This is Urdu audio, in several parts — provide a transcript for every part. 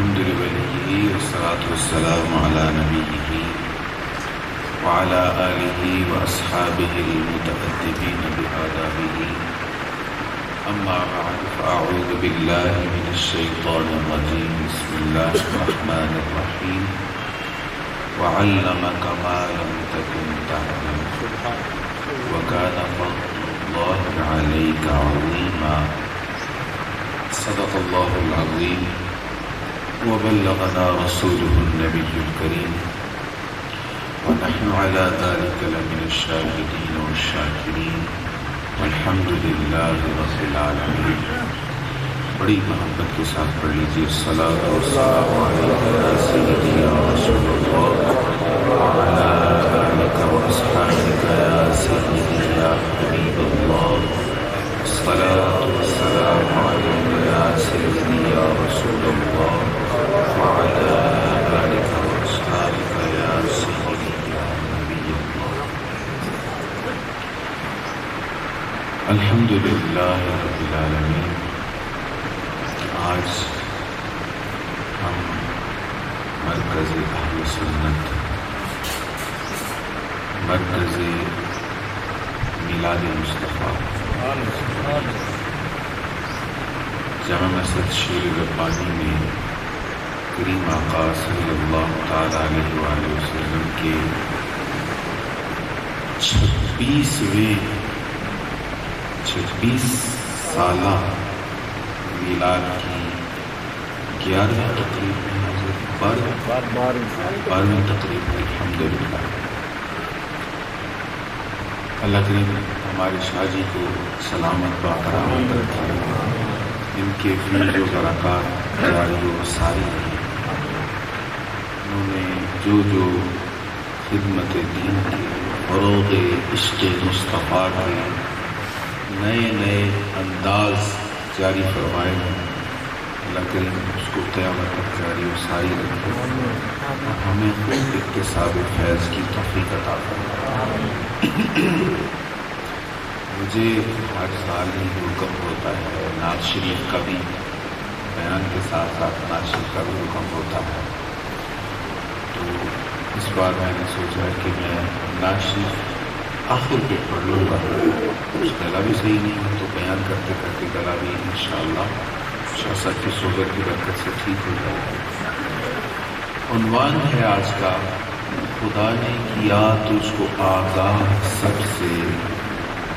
الحمد لله والصلاة والسلام على نبيه وعلى آله وأصحابه المتأدبين بآدابه أما بعد فأعوذ بالله من الشيطان الرجيم بسم الله الرحمن الرحيم وعلمك ما لم تكن تعلم وكان فضل الله عليك عظيما صدق الله العظيم وبلغنا رسوله النبي الكريم ونحن على ذلك لمن الشاهدين والشاكرين والحمد لله رب العالمين. بڑی محبت کے ساتھ پڑھ لیجیے الصلاۃ والسلام علیک یا سیدی یا رسول اللہ وعلی آلک واصحابک یا سیدی یا حبیب اللہ. الصلاۃ والسلام علیک یا سیدی یا رسول اللہ وعلی آلک واصحابک یا سیدی یا نبی اللہ. الحمد للہ رب العالمین. آج ہم مرکز اہل سنت، مرکز میلاد مصطفیٰ، جامع مسجد شیر ربانی میں کریم آقا صلی اللہ تعالی علیہ وآلہ وسلم کے 26 سالہ میلاد کی 11ویں تقریب میں حضرت 12ویں تقریب میں الحمدللہ. اللہ کریم ہمارے شاہ جی کو سلامت باقرامت رکھے، ان کے فیض و برکات جاری و ساری ہیں. انہوں نے جو خدمت دین کے فروغ عشق مصطفیٰ کے نئے انداز جاری فرمائے ہیں، اللہ کریم اس کو قیامت تک جاری و ساری رکھے اور ہمیں خود اکتساب فیض کی توفیق عطا فرمائے. مجھے ہر سال ہی حکم ہوتا ہے، نعت شریف کا بھی بیان کے ساتھ ساتھ نعت شریف کا بھی حکم ہوتا ہے. تو اس بار میں نے سوچا کہ میں نعت شریف آخر پہ پڑھ لوں گا. کچھ گلا بھی صحیح نہیں ہے تو بیان کرتے کرتے گلا بھی انشاءاللہ شاہ صاحب کی صحبت کی برکت سے ٹھیک ہو جائے گا. عنوان ہے آج کا، خدا نے کیا تجھ کو آگاہ سب سے،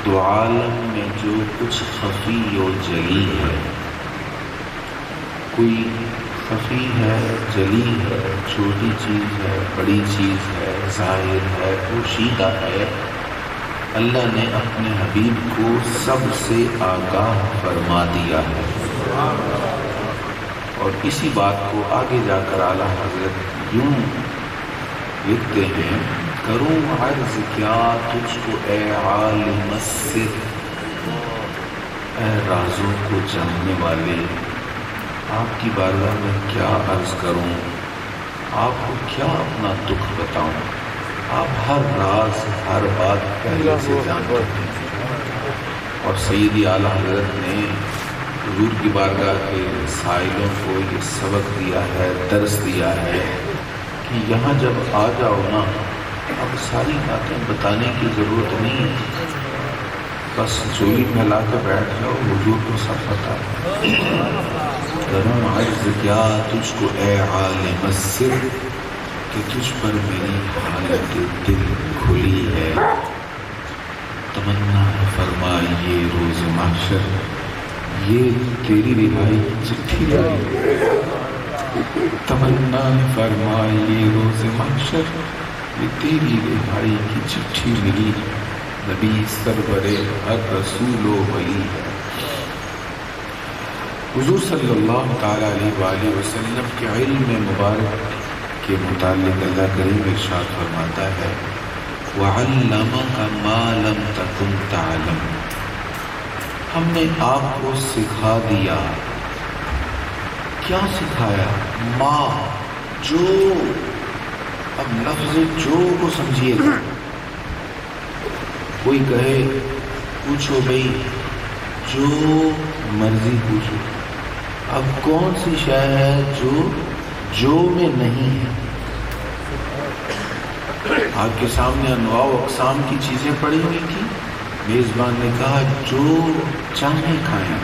دو عالم میں جو کچھ خفی و جلی ہے. کوئی خفی ہے، جلی ہے، چھوٹی چیز ہے، بڑی چیز ہے، ظاہر ہے، پوشیدہ ہے، اللہ نے اپنے حبیب کو سب سے آگاہ فرما دیا ہے. اور اسی بات کو آگے جا کر اعلیٰ حضرت یوں لکھتے ہیں، کروں عرض کیا تجھ کو اے عالم السر، اے رازوں کو جاننے والے، آپ کی بارگاہ میں کیا عرض کروں، آپ کو کیا اپنا دکھ بتاؤں. آپ ہر راز ہر بات پہلے سے جانتے ہیں. اور سیدی اعلیٰ حضرت نے حضور کی بارگاہ کے سائلوں کو یہ سبق دیا ہے، درس دیا ہے کہ یہاں جب آ جاؤ نا، اب ساری باتیں بتانے کی ضرورت نہیں ہے، بس چولی پھیلا کے بیٹھ جاؤ، حضور کو سب پتہ ہے. کروں عرض کیا تجھ کو اے عالم السر، کہ تجھ پر میری حالت دل کھلی ہے. تمنا فرمائیے روز محشر، یہ تیری رہائی کی چٹھی ملی. تمنا فرمائیے روز محشر، یہ تیری رہائی کی چٹھی ملی. نبی سرور ہر رسول و ولی ہے. حضور صلی اللہ تعالی علیہ وآلہ وسلم کے علم مبارک کے متعلق اللہ کریم ارشاد فرماتا ہے، وَعَلَّمَكَ مَا لَمْ تَكُنْ تَعْلَمْ، ہم نے آپ کو سکھا دیا. کیا سکھایا؟ ما، جو. اب لفظ جو کو سمجھیے گا. کوئی کہے پوچھو بھائی جو مرضی پوچھو. اب کون سی شے ہے جو جو میں نہیں ہے۔ آپ کے سامنے انواع و اقسام کی چیزیں پڑی ہوئی تھی، میزبان نے کہا جو چاہیں کھائیں،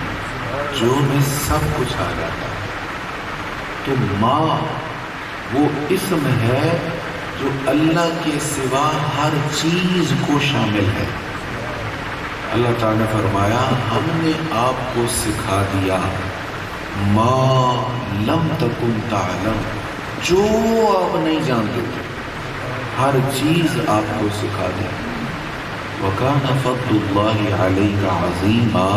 جو میں سب کچھ آ جاتا ہے۔ تو ماں وہ اسم ہے جو اللہ کے سوا ہر چیز کو شامل ہے۔ اللہ تعالیٰ نے فرمایا ہم نے آپ کو سکھا دیا ما لم تکن تعلم، جو آپ نہیں جانتے تھے ہر چیز آپ کو سکھا دی۔ وَكَانَ فَضْلُ اللَّهِ عَلَيْكَ عَظِيمًا،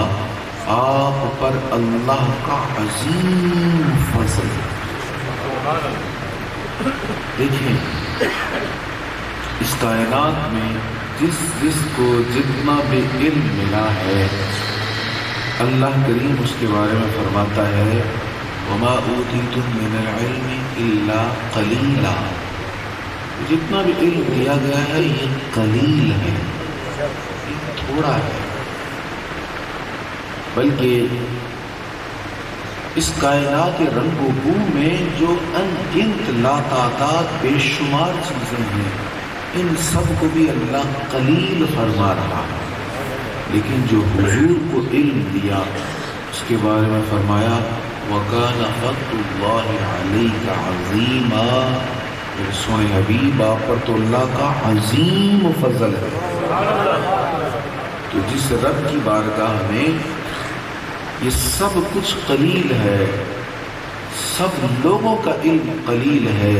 آپ پر اللہ کا عظیم فضل۔ دیکھیں اس کائنات میں جس کو جتنا بھی علم ملا ہے، اللہ کریم اس کے بارے میں فرماتا ہے وَمَا أُوتِيتُم مِّنَ الْعِلْمِ إِلَّا قَلِيلًا، جتنا بھی علم دیا گیا ہے یہ قلیل ہے، یہ تھوڑا ہے۔ بلکہ اس کائنات رنگ و بو میں جو ان گنت لاتعداد بے شمار چیزیں ہیں، ان سب کو بھی اللہ قلیل فرما رہا ہے، لیکن جو حضور کو علم دیا اس کے بارے میں فرمایا وَكَانَ فَضْلُ اللَّهِ عَلَيْكَ عَظِيمًا، میرے سونے حبیب آپ پر تو اللہ کا عظیم فضل ہے۔ تو جس رب کی بارگاہ میں یہ سب کچھ قلیل ہے، سب لوگوں کا علم قلیل ہے،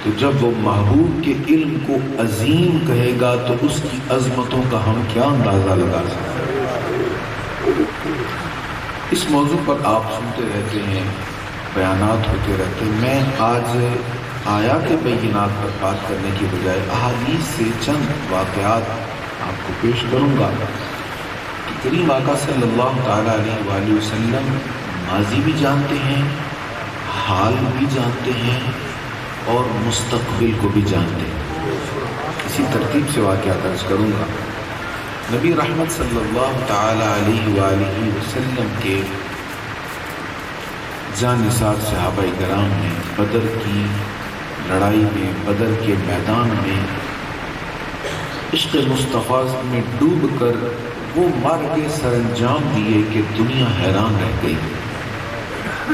تو جب وہ محبوب کے علم کو عظیم کہے گا تو اس کی عظمتوں کا ہم کیا اندازہ لگا سکتے ہیں۔ اس موضوع پر آپ سنتے رہتے ہیں، بیانات ہوتے رہتے ہیں۔ میں آج آیات بینات پر بات کرنے کی بجائے احادیث سے چند واقعات آپ کو پیش کروں گا کہ کریم آقا صلی اللہ تعالیٰ علیہ وآلہ وسلم ماضی بھی جانتے ہیں، حال بھی جانتے ہیں اور مستقبل کو بھی جانتے ہیں۔ اسی ترتیب سے واقعہ درج کروں گا۔ نبی رحمت صلی اللہ تعالیٰ علیہ وآلہ وسلم کے جانثار صحابہ کرام نے بدر کی لڑائی میں، بدر کے میدان میں عشق مصطفیٰ میں ڈوب کر وہ مر کے سر انجام دیے کہ دنیا حیران رہ گئی۔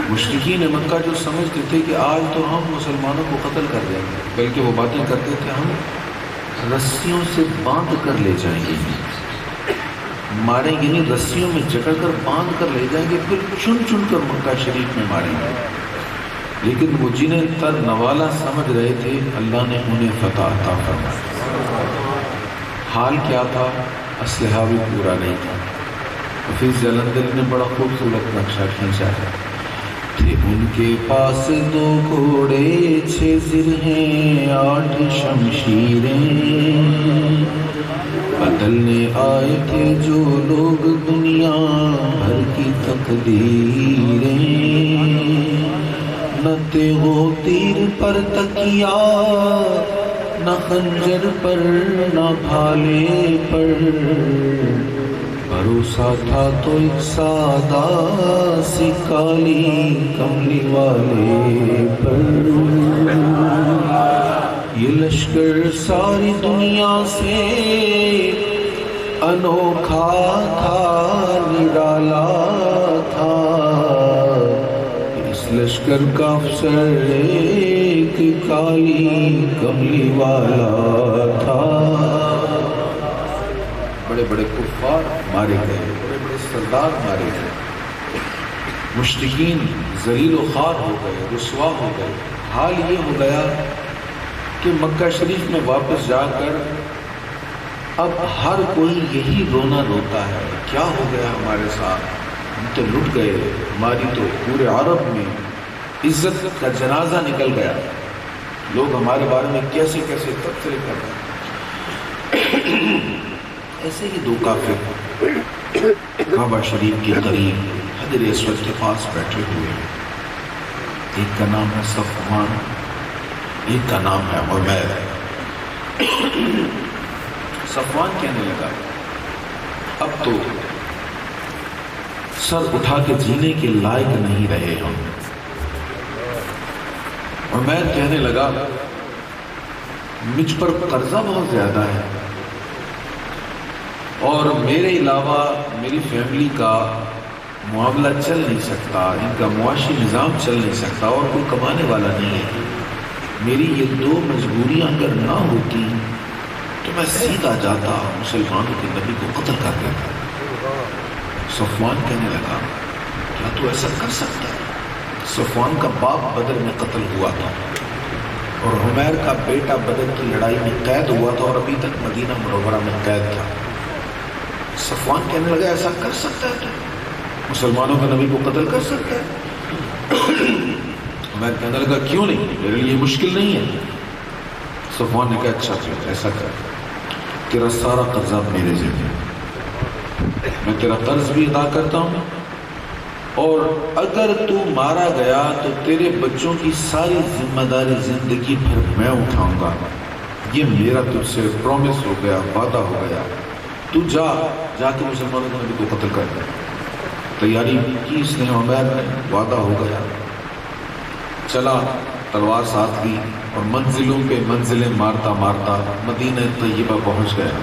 مشرکین مکہ جو سمجھتے تھے کہ آج تو ہم مسلمانوں کو قتل کر دیں گے، بلکہ وہ باتیں کرتے تھے ہم رسیوں سے باندھ کر لے جائیں گے، ماریں گے نہیں، رسیوں میں جکڑ کر باندھ کر لے جائیں گے، پھر چن چن کر مکہ شریف میں ماریں گے۔ لیکن وہ جنہیں تر نوالا سمجھ رہے تھے اللہ نے انہیں فتح عطا فرمایا۔ حال کیا تھا؟ اسلحہ بھی پورا نہیں تھا۔ حفیظ جلندری نے بڑا خوبصورت نقشہ کھینچا ہے۔ تھے ان کے پاس 2 گھوڑے 6 زرہیں 8 شمشیریں، بدلنے آئے تھے جو لوگ دنیا بھر کی تقدیریں، نہ تیغ و تیر پر تکیا، نہ خنجر پر نہ بھالے پر، بھروسہ تھا تو ایک سادہ سی کالی کملی والے پر۔ یہ لشکر ساری دنیا سے انوکھا تھا، نرالا تھا، اس لشکر کا افسر ایک کالی کملی والا تھا۔ بڑے بڑے کفار مارے گئے، بڑے بڑے سردار مارے گئے، مشرکین ذلیل و خوار ہو گئے، رسوا ہو گئے۔ حال یہ ہو گیا کہ مکہ شریف میں واپس جا کر اب ہر کوئی یہی رونا روتا ہے، کیا ہو گیا ہمارے ساتھ، ہم تو لٹ گئے، ہماری تو پورے عرب میں عزت کا جنازہ نکل گیا، لوگ ہمارے بارے میں کیسے کیسے تبصرے کر رہے ہیں۔ ایسے ہی 2 کافر کعبہ شریف کے قریب حجر اسود کے پاس بیٹھے ہوئے ہیں، ایک کا نام ہے صفوان، ایک کا نام ہے عمیر۔ صفوان کہنے لگا اب تو سر اٹھا کے جینے کے لائق نہیں رہے ہم، عمیر کہنے لگا مجھ پر قرضہ بہت زیادہ ہے اور میرے علاوہ میری فیملی کا معاملہ چل نہیں سکتا، ان کا معاشی نظام چل نہیں سکتا اور کوئی کمانے والا نہیں ہے. میری یہ دو مجبوریاں اگر نہ ہوتی تو میں سیدھا جاتا مسلمانوں کے نبی کو قتل کر دیتا. صفوان کہنے لگا کیا تو ایسا کر سکتا ہے؟ صفوان کا باپ بدر میں قتل ہوا تھا اور عمیر کا بیٹا بدر کی لڑائی میں قید ہوا تھا اور ابھی تک مدینہ منورہ میں قید تھا. صفوان کہنے لگا ایسا کر سکتا ہے تو مسلمانوں کے نبی کو قتل کر سکتا ہے؟ عمیر کہنے لگا کیوں نہیں، میرے لیے مشکل نہیں ہے. صفوان نے کہا اچھا پھر ایسا کر، تیرا سارا قرضہ میرے ذمہ، میں تیرا قرض بھی ادا کرتا ہوں اور اگر تو مارا گیا تو تیرے بچوں کی ساری ذمہ داری زندگی بھر میں اٹھاؤں گا. یہ میرا تجھ سے پرومس ہو گیا، وعدہ ہو گیا. تو جا کے مسلمانوں کے نبی کو قتل کر دے. تیاری کی اس نے، عمیر نے، وعدہ ہو گیا. چلا، تلوار ساتھ لی اور منزلوں پہ منزلیں مارتا مارتا مدینہ طیبہ پہنچ گیا.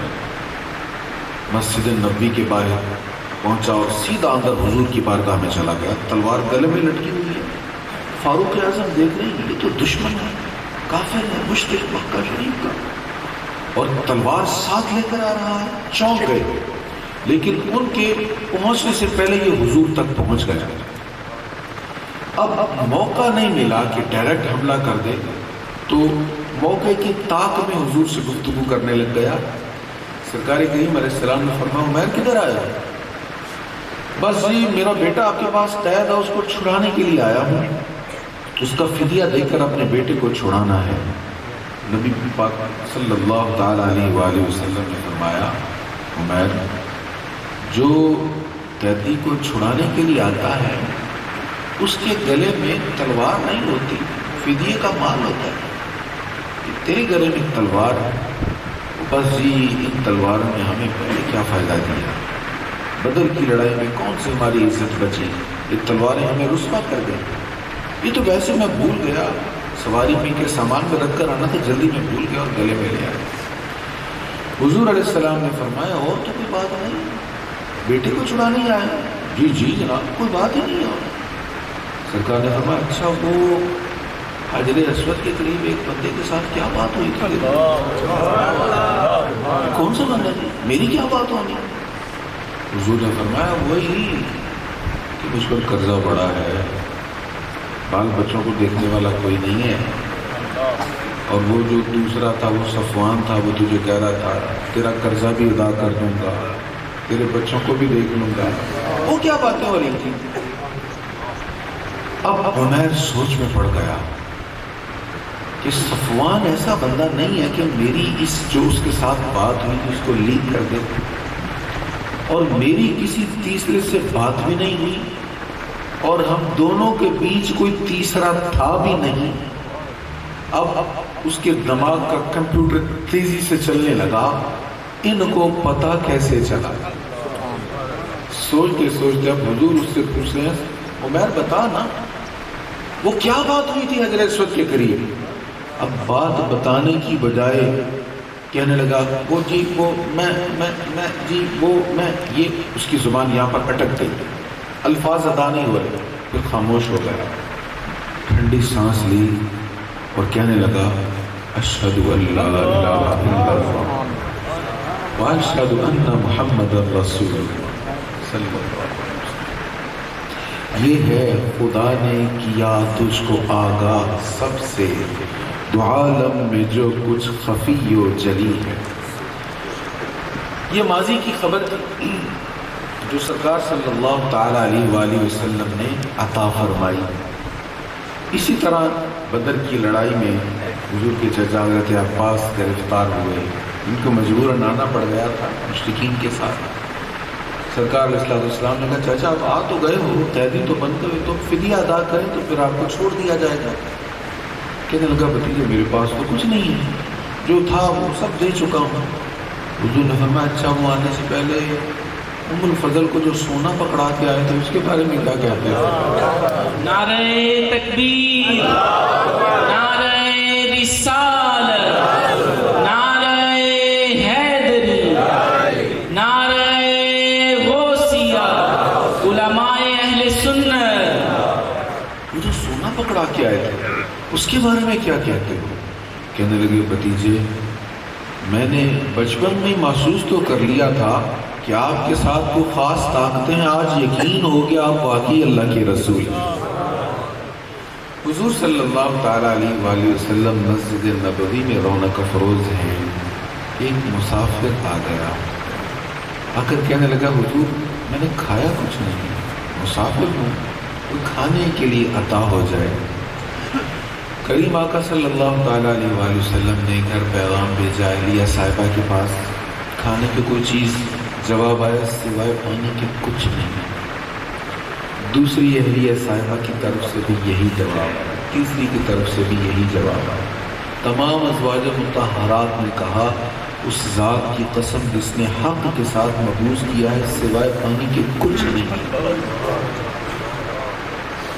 مسجد نبوی کے باہر پہنچا اور سیدھا اندر حضور کی بارگاہ میں چلا گیا. تلوار گلے میں لٹکی ہوئی ہے. فاروق اعظم دیکھ رہے ہیں یہ تو دشمن ہے، کافر ہے، مشرک مکہ شریف کا، اور تلوار ساتھ لے کر آ رہا ہے. چونک گئے، لیکن ان کے پہنچنے سے پہلے یہ حضور تک پہنچ گیا. اب موقع نہیں ملا کہ ڈائریکٹ حملہ کر دے، تو موقع کی طاق میں حضور سے گفتگو کرنے لگ گیا. سرکار کریم علیہ السلام نے فرمایا عمیر کدھر آیا؟ بس جی میرا بیٹا آپ کے پاس قید ہے، اس کو چھڑانے کے لیے آیا ہوں، اس کا فدیہ دے کر اپنے بیٹے کو چھڑانا ہے. نبی پاک صلی اللہ تعالی علیہ وآلہ وسلم نے فرمایا عمیر جو قیدی کو چھڑانے کے لیے آتا ہے اس کے گلے میں تلوار نہیں ہوتی، فدیے کا مال ہوتا ہے. تیرے گلے میں تلوار ہے. بس جی ان تلواروں نے ہمیں پہلے کیا فائدہ دیا؟ بدر کی لڑائی میں کون سی ہماری عزت بچی؟ یہ تلواریں ہمیں رسوا کر گئی. یہ تو ویسے میں بھول گیا، سواری پہ کے سامان میں رکھ کر آنا تھا، جلدی میں بھول گیا اور گلے میں لے آیا. حضور علیہ السلام نے فرمایا اور تو کوئی بات نہیں، بیٹے کو چھڑانے ہی آئے؟ جی جی جناب کوئی بات ہی نہیں ہے. سرکار نے فرمایا اچھا وہ حجر اسود کے قریب ایک بندے کے ساتھ کیا بات ہوئی تھی؟ کون سا بندہ تھی؟ میری کیا بات ہونی؟ حضور نے فرمایا وہی کہ مجھ پر قرضہ بڑا ہے، بال بچوں کو دیکھنے والا کوئی نہیں ہے، اور وہ جو دوسرا تھا وہ صفوان تھا، وہ تجھے کہہ رہا تھا تیرا قرضہ بھی ادا کر دوں گا، تیرے بچوں کو بھی دیکھ لوں گا. وہ کیا باتیں ہو رہی تھی؟ اب عمیر سوچ میں پڑ گیا کہ صفوان ایسا بندہ نہیں ہے کہ میری جو اس کے ساتھ بات ہوئی اس کو لیک کر دے، اور میری کسی تیسرے سے بات بھی نہیں ہوئی اور ہم دونوں کے بیچ کوئی تیسرا تھا بھی نہیں. اب اس کے دماغ کا کمپیوٹر تیزی سے چلنے لگا، ان کو پتہ کیسے چلا؟ سوچتے سوچتے اب حضور اس سے پوچھ رہے ہیں عمیر بتا نا وہ کیا بات ہوئی تھی حجر اسود کے قریب؟ اب بات بتانے کی بجائے کہنے لگا وہ جی وہ میں جی وہ میں، یہ اس کی زبان یہاں پر اٹک گئی، الفاظ ادا نہیں ہو رہے. پھر خاموش ہو گیا، ٹھنڈی سانس لی اور کہنے لگا اشہد ان لا الہ الا اللہ واشہد ان محمد رسول اللہ صلی اللہ علیہ وسلم. یہ ہے خدا نے کیا تجھ کو آگاہ سب سے، دو عالم میں جو کچھ خفی و جلی ہے. یہ ماضی کی خبر تھی جو سرکار صلی اللہ تعالی علیہ وآلہ وسلم نے عطا فرمائی. اسی طرح بدر کی لڑائی میں حضور کے چچا حضرت عباس گرفتار ہوئے، ان کو مجبوراً آنا پڑ گیا تھا مشرکین کے ساتھ. سرکار علیہ السلام نے کہا چاچا آپ آ تو گئے ہو، قیدی تو بن گئے، تو فدیہ ادا کریں تو پھر آپ کو چھوڑ دیا جائے گا. کہنے لگا بھتیجے میرے پاس تو کچھ نہیں ہے، جو تھا وہ سب دے چکا ہوں. حضور نے فرمایا اچھا وہ آنے سے پہلے ام الفضل کو جو سونا پکڑا کے آئے تھے اس کے بارے میں کیا کہتے ہیں؟ نعرہ تکبیر، سونا پکڑا کے آئے تھے، اس کے بارے میں کیا کہتے ہو؟ کہنے لگے بھتیجے میں نے بچپن میں محسوس تو کر لیا تھا کہ آپ کے ساتھ کوئی خاص طاقتیں ہیں، آج یقین ہو گیا آپ واقعی اللہ کے رسول ہیں۔ حضور صلی اللہ تعالیٰ علیہ وآلہ وسلم مسجد نبوی میں رونق افروز ہیں۔ ایک مسافر آ گیا، آ کر کہنے لگا حضور میں نے کھایا کچھ نہیں، مسافر ہوں، کوئی کھانے کے لیے عطا ہو جائے۔ کریم آقا صلی اللہ تعالیٰ علیہ وآلہ وسلم نے گھر پیغام بھیجا اہلیہ صاحبہ کے پاس، کھانے کی کوئی چیز، جواب آیا سوائے پانی کے کچھ نہیں۔ دوسری اہلیہ صاحبہ کی طرف سے بھی یہی جواب، تیسری کی طرف سے بھی یہی جواب۔ تمام ازواج مطہرات نے کہا اس ذات کی قسم جس نے حق کے ساتھ مبعوث کیا ہے سوائے پانی کے کچھ نہیں۔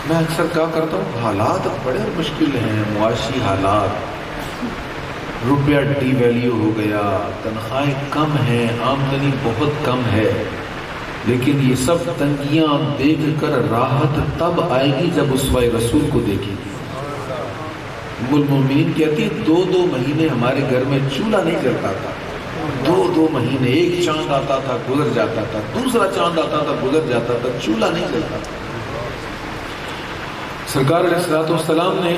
میں اکثر کہا کرتا ہوں حالات بڑے مشکل ہیں، معاشی حالات، روپیہ ڈی ویلیو ہو گیا، تنخواہیں کم ہیں، آمدنی بہت کم ہے، لیکن یہ سب تنگیاں دیکھ کر راحت تب آئے گی جب اسوہ رسول کو دیکھیں گے۔ ام المومنین کہتی 2 مہینے ہمارے گھر میں چولہا نہیں جلتا تھا، 2 مہینے، ایک چاند آتا تھا گزر جاتا تھا، دوسرا چاند آتا تھا گزر جاتا تھا، چولہا نہیں جلتا تھا۔ سرکار علیہ الصلوۃ والسلام نے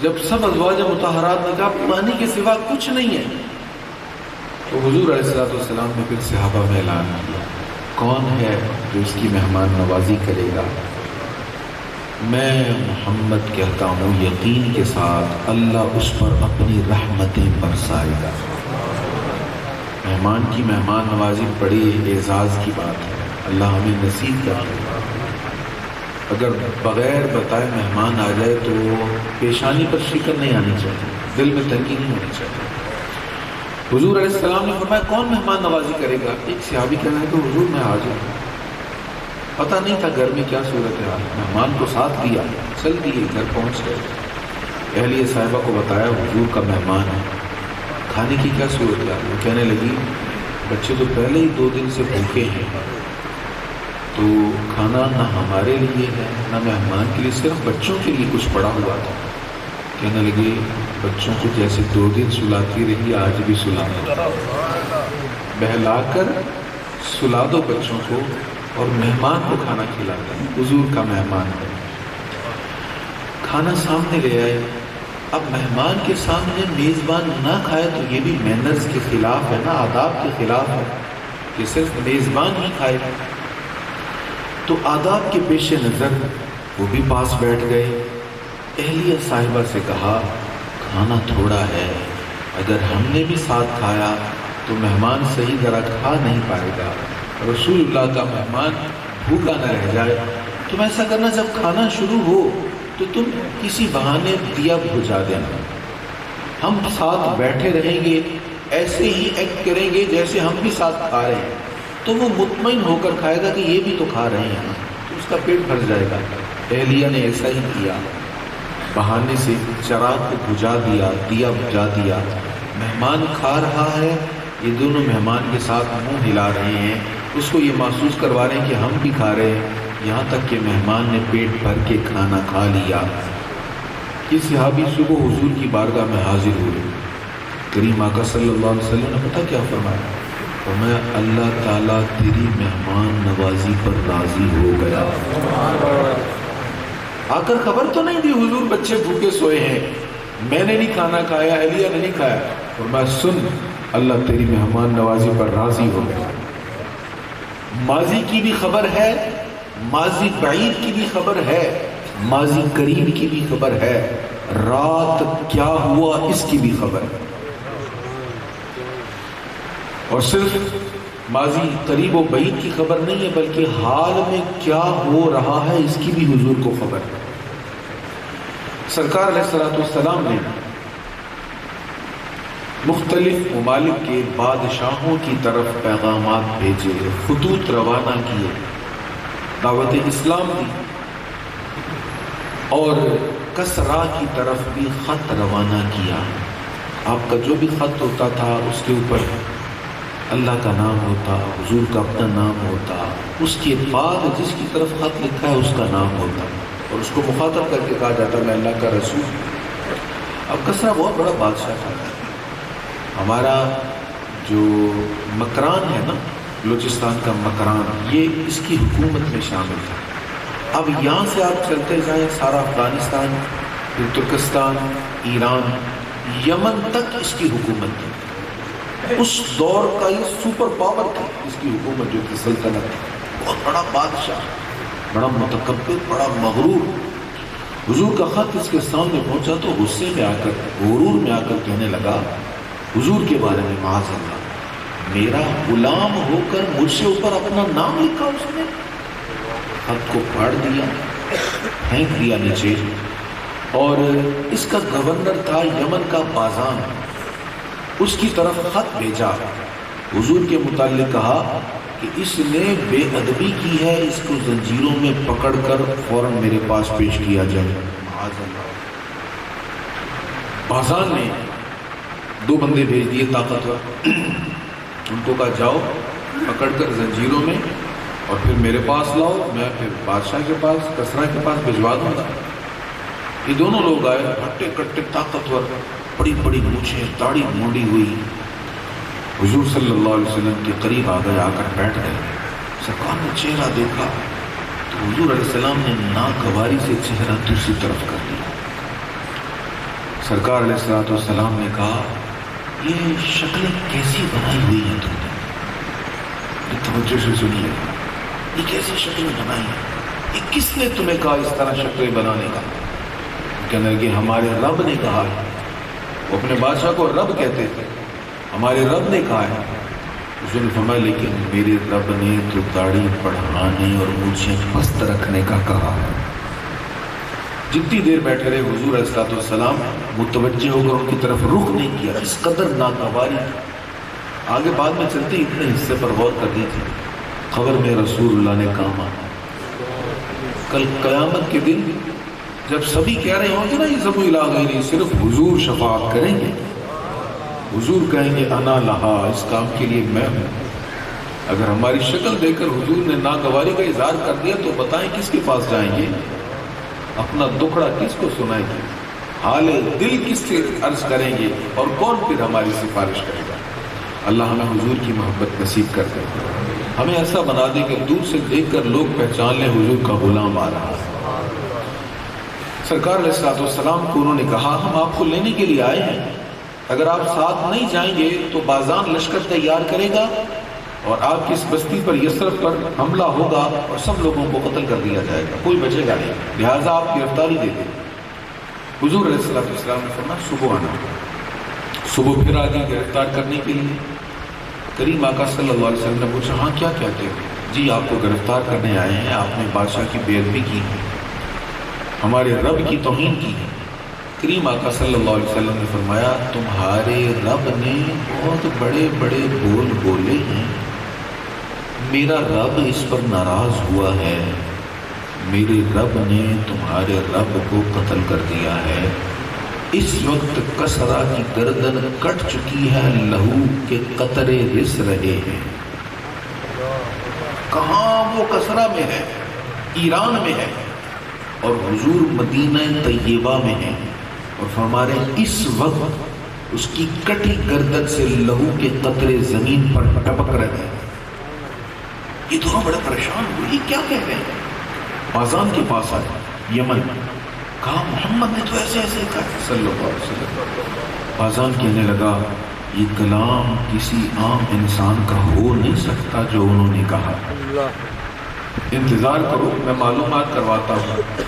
جب سب ازواج مطہرات نے کہا پانی کے سوا کچھ نہیں ہے، تو حضور علیہ الصلوۃ والسلام نے پھر صحابہ میں اعلان کیا کون ہے جو اس کی مہمان نوازی کرے گا؟ میں محمد کہتا ہوں یقین کے ساتھ اللہ اس پر اپنی رحمتیں برسائے گا۔ مہمان کی مہمان نوازی بڑی اعزاز کی بات ہے، اللہ ہمیں نصیب کرے۔ اگر بغیر بتائے مہمان آ جائے تو پیشانی پر شکن نہیں آنی چاہیے، دل میں تنگی نہیں ہونی چاہیے۔ حضور علیہ السلام نے فرمایا کون مہمان نوازی کرے گا؟ ایک صحابی کہنے لگا کہ حضور میں حاضر ہوں۔ پتہ نہیں تھا گھر میں کیا صورت ہے، مہمان کو ساتھ لیا، چل دیے، گھر پہنچ گئے، اہلیہ صاحبہ کو بتایا حضور کا مہمان ہے، کھانے کی کیا صورت ہے؟ وہ کہنے لگی بچے تو پہلے ہی 2 دن سے بھوکے ہیں، تو کھانا نہ ہمارے لیے ہے نہ مہمان کے لیے، صرف بچوں کے لیے کچھ پڑا ہوا تھا۔ کہنے لگے بچوں کو جیسے 2 دن سلاتی رہی آج بھی سلا دو، بہلا کر سلا دو بچوں کو اور مہمان کو کھانا کھلا دیں، حضور کا مہمان ہے۔ کھانا سامنے لے آئے، اب مہمان کے سامنے میزبان نہ کھائے تو یہ بھی مینرز کے خلاف ہے نا، آداب کے خلاف ہے کہ صرف میزبان ہی کھائے۔ تو آداب کے پیش نظر وہ بھی پاس بیٹھ گئے۔ اہلیہ صاحبہ سے کہا کھانا تھوڑا ہے، اگر ہم نے بھی ساتھ کھایا تو مہمان صحیح طرح کھا نہیں پائے گا، رسول اللہ کا مہمان بھوکا نہ رہ جائے۔ تم ایسا کرنا جب کھانا شروع ہو تو تم کسی بہانے دیا بجھا دینا، ہم ساتھ بیٹھے رہیں گے، ایسے ہی ایکٹ کریں گے جیسے ہم بھی ساتھ کھا رہے ہیں، تو وہ مطمئن ہو کر کھائے گا کہ یہ بھی تو کھا رہے ہیں، تو اس کا پیٹ بھر جائے گا۔ اہلیہ نے ایسا ہی کیا، بہانے سے چراغ کو بجھا دیا، دیا بجھا دیا، مہمان کھا رہا ہے، یہ دونوں مہمان کے ساتھ منہ ہلا رہے ہیں، اس کو یہ محسوس کروا رہے ہیں کہ ہم بھی کھا رہے ہیں، یہاں تک کہ مہمان نے پیٹ بھر کے کھانا کھا لیا۔ یہ صحابی صبح حضور کی بارگاہ میں حاضر ہوئے، کریم آقا صلی اللہ علیہ وسلم نے پتہ کیا فرمایا؟ فرمایا اللہ تعالیٰ تیری مہمان نوازی پر راضی ہو گیا۔ آ کر خبر تو نہیں دی حضور بچے بھوکے سوئے ہیں، میں نے نہیں کھانا کھایا، اہلیہ نے نہیں کھایا، فرمایا سن اللہ تیری مہمان نوازی پر راضی ہو گیا۔ ماضی کی بھی خبر ہے، ماضی بعید کی بھی خبر ہے، ماضی قریب کی بھی خبر ہے، رات کیا ہوا اس کی بھی خبر ہے، اور صرف ماضی قریب و بعید کی خبر نہیں ہے بلکہ حال میں کیا ہو رہا ہے اس کی بھی حضور کو خبر ہے۔ سرکار علیہ الصلوۃ والسلام نے مختلف ممالک کے بادشاہوں کی طرف پیغامات بھیجے، خطوط روانہ کیے، دعوت اسلام دی، اور کسرا کی طرف بھی خط روانہ کیا۔ آپ کا جو بھی خط ہوتا تھا اس کے اوپر اللہ کا نام ہوتا، حضور کا اپنا نام ہوتا، اس کے بعد جس کی طرف خط لکھا ہے اس کا نام ہوتا۔ اور اس کو مخاطب کر کے کہا جاتا میں اللہ کا رسول. اب کسرا بہت بڑا بادشاہ تھا. ہمارا جو مکران ہے نا، بلوچستان کا مکران، یہ اس کی حکومت میں شامل تھا. اب یہاں سے آپ چلتے جائیں سارا افغانستان، پھر ترکستان، ایران، یمن تک اس کی حکومت تھی. اس دور کا یہ سپر پاور تھی اس کی حکومت جو تھی، سلطنت. بہت بڑا بادشاہ، بڑا متکبر، بڑا مغرور. حضور کا خط اس کے سامنے پہنچا تو غصے میں آ کر، غرور میں آ کر کہنے لگا حضور کے بارے میں، معاذ اللہ، میرا غلام ہو کر مجھ سے اوپر اپنا نام لکھا اس نے. خط کو پھاڑ دیا، پھینک دیا نیچے. اور اس کا گورنر تھا یمن کا بازان، اس کی طرف خط بھیجا. حضور کے متعلق کہا کہ اس نے بے ادبی کی ہے، اس کو زنجیروں میں پکڑ کر فوراً میرے پاس پیش کیا جائے. معاذ اللہ. بازان نے 2 بندے بھیج دیے طاقتور، ان کو کہا جاؤ پکڑ کر زنجیروں میں اور پھر میرے پاس لاؤ، میں پھر بادشاہ کے پاس، کسرا کے پاس بھجوا دوں گا. یہ دونوں لوگ آئے، ہٹے کٹے طاقتور، بڑی بڑی مونچھیں، داڑھی مونڈی ہوئی. حضور صلی اللہ علیہ وسلم کے قریب آ گئے، آ کر بیٹھ گئے. سرکار نے چہرہ دیکھا تو حضور علیہ السلام نے ناگواری سے چہرہ دوسری طرف کر دیا. سرکار علیہ السلام نے کہا یہ شکلیں کیسی بنائی ہوئی ہیں تم نے؟ یہ توجہ سے سنیے، یہ کیسی شکلیں بنائی ہیں؟ یہ کس نے تمہیں کہا اس طرح شکلیں بنانے کا؟ کہنے لگے ہمارے رب نے کہا ہے. وہ اپنے بادشاہ کو رب کہتے تھے. ہمارے رب نے کہا ہے. حضور نے فرمایا لیکن میرے رب نے تو داڑھی بڑھانے اور مونچھیں پست رکھنے کا کہا ہے. جتنی دیر بیٹھے رہے حضور علیہ السلام متوجہ ہو کر ان کی طرف رخ نہیں کیا. اس قدر ناگواری. آگے بعد میں چلتے اتنے حصے پر غور کر دی تھی. خبر میں رسول اللہ نے کام آنا. کل قیامت کے دن جب سبھی کہہ رہے ہوں گے نا یہ سب علاقہ نہیں، صرف حضور شفاعت کریں گے. حضور کہیں گے انا لہا، اس کام کے لیے میں ہوں. اگر ہماری شکل دیکھ کر حضور نے ناگواری کا اظہار کر دیا تو بتائیں کس کے پاس جائیں گے؟ اپنا دکھڑا کس کو سنائیں گے؟ حال دل کس سے عرض کریں گے؟ اور کون پھر ہماری سفارش کرے گا؟ اللہ ہمیں حضور کی محبت نصیب کر دے. ہمیں ایسا بنا دے کہ دور سے دیکھ کر لوگ پہچان لیں حضور کا غلام آ رہا ہے. سرکار علیہ السلام کو انہوں نے کہا ہم آپ کو لینے کے لیے آئے ہیں، اگر آپ ساتھ نہیں جائیں گے تو بازان لشکر تیار کرے گا اور آپ کی اس بستی پر، یثرب پر حملہ ہوگا اور سب لوگوں کو قتل کر دیا جائے گا، کوئی بچے گا نہیں، لہٰذا آپ گرفتاری دے دیں. حضور علیہ السلام نے فرمایا صبح آنا. صبح پھر آگے گرفتار کرنے کے لیے. کریم آقا صلی اللہ علیہ وسلم نے پوچھا ہاں کیا کہتے ہیں؟ جی آپ کو گرفتار کرنے آئے ہیں، آپ نے بادشاہ کی بے ادبی کی ہے، ہمارے رب کی توہین کی ہے. کریم آقا صلی اللہ علیہ وسلم نے فرمایا تمہارے رب نے بہت بڑے بڑے بول بولے ہیں، میرا رب اس پر ناراض ہوا ہے، میرے رب نے تمہارے رب کو قتل کر دیا ہے. اس وقت کسرا کی گردن کٹ چکی ہے، لہو کے قطرے رس رہے ہیں. کہاں وہ کسرا میں ہے؟ ایران میں ہے، اور حضور مدینہ طیبہ میں ہیں، اور فرما رہے ہیں اس وقت اس کی کٹی گردن سے لہو کے قطرے زمین پر ٹپک رہے ہیں. یہ دونوں بڑے پریشان ہوئے، یہ کیا کہہ رہے ہیں؟ بازان کے پاس آئے یمن، کہا محمد نے تو ایسے ایسے کہا صلی اللہ علیہ وسلم. بازان کہنے لگا یہ کلام کسی عام انسان کا ہو نہیں سکتا جو انہوں نے کہا. انتظار کرو میں معلومات کرواتا ہوں.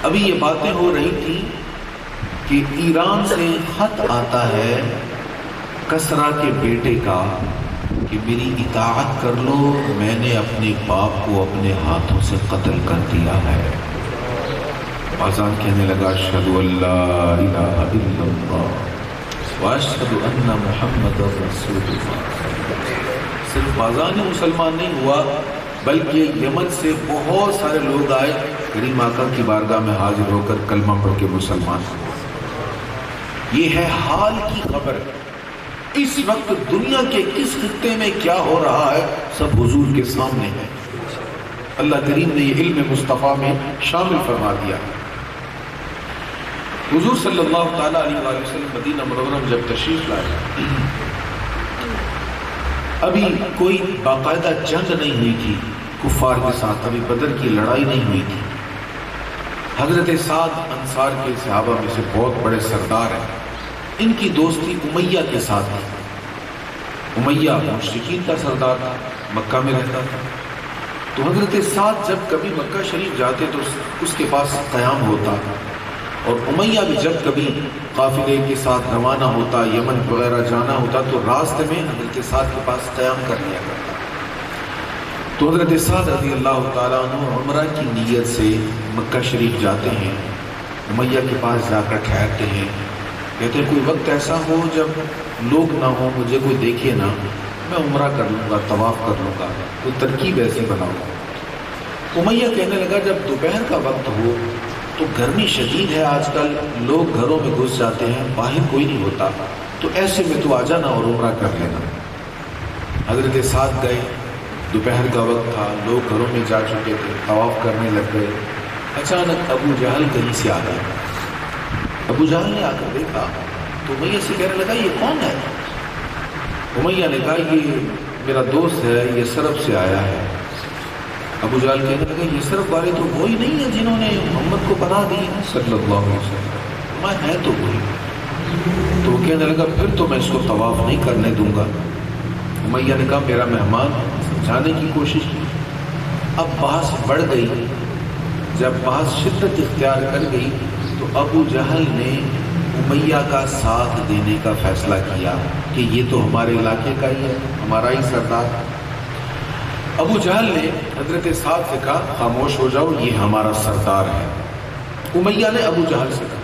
ابھی یہ باتیں ہو رہی تھی کہ ایران سے خط آتا ہے کسرا کے بیٹے کا کہ میری اطاعت کر لو، میں نے اپنے باپ کو اپنے ہاتھوں سے قتل کر دیا ہے. بازان کہنے لگا اشہد ان لا الہ الا اللہ واشہد ان محمد رسول اللہ. صرف بازان ہی مسلمان نہیں ہوا بلکہ یمن سے بہت سارے لوگ آئے، کریم آقا کی بارگاہ میں حاضر ہو کر کلمہ پڑھ کے مسلمان. یہ ہے حال کی خبر. اس وقت دنیا کے کس خطے میں کیا ہو رہا ہے سب حضور کے سامنے ہے. اللہ کریم نے یہ علم مصطفیٰ میں شامل فرما دیا۔ حضور صلی اللہ تعالیٰ علیہ وآلہ وسلم مدینہ منورہ میں جب تشریف لائے، ابھی کوئی باقاعدہ جنگ نہیں ہوئی تھی کفار کے ساتھ، ابھی بدر کی لڑائی نہیں ہوئی تھی۔ حضرت سعد انصار کے صحابہ میں سے بہت بڑے سردار ہیں، ان کی دوستی امیہ کے ساتھ تھی۔ امیہ مشرکین کا سردار تھا، مکہ میں رہتا تھا۔ تو حضرت سعد جب کبھی مکہ شریف جاتے تو اس کے پاس قیام ہوتا، اور امیہ بھی جب کبھی قافلے کے ساتھ روانہ ہوتا، یمن وغیرہ جانا ہوتا تو راستے میں حضرت سعد کے پاس قیام کر لیا کرتا۔ تو حضرت سعد رضی اللہ تعالیٰ عنہ عمرہ کی نیت سے مکہ شریف جاتے ہیں، امیہ کے پاس جا کر ٹھہرتے ہیں، کہتے ہیں کوئی وقت ایسا ہو جب لوگ نہ ہوں، مجھے کوئی دیکھے نہ، میں عمرہ کر لوں گا، طواف کر لوں گا، کوئی ترکیب ایسی بناؤ۔ امیہ کہنے لگا جب دوپہر کا وقت ہو تو گرمی شدید ہے آج کل، لوگ گھروں میں گھس جاتے ہیں، باہر کوئی نہیں ہوتا، تو ایسے میں تو آ جانا اور عمرہ کر لینا۔ حضرت سعد گئے، دوپہر کا وقت تھا، لوگ گھروں میں جا چکے تھے، طواف کرنے لگ گئے۔ اچانک ابو جہل کہیں سے آ گئے۔ ابو جہل نے آ کر دیکھا تو امیہ سے کہنے لگا یہ کون ہے؟ امیہ نے کہا یہ میرا دوست ہے، یہ سرب سے آیا ہے۔ ابو جہل کہنے لگا یہ سرب والے تو وہی نہیں ہے جنہوں نے محمد کو پناہ دی ہے صلی اللہ علیہ وسلم، میں ہے تو وہی۔ تو وہ کہنے لگا پھر تو میں اس کو طواف نہیں کرنے دوں گا۔ امیہ نے کہا میرا مہمان، سمجھانے کی کوشش کی۔ اب بحث بڑھ گئی، جب بحث شدت اختیار کر گئی تو ابو جہل نے امیہ کا ساتھ دینے کا فیصلہ کیا کہ یہ تو ہمارے علاقے کا ہی ہے، ہمارا ہی سردار۔ ابو جہل نے حضرت سعد سے کہا خاموش ہو جاؤ، یہ ہمارا سردار ہے۔ امیہ نے ابو جہل سے کہا،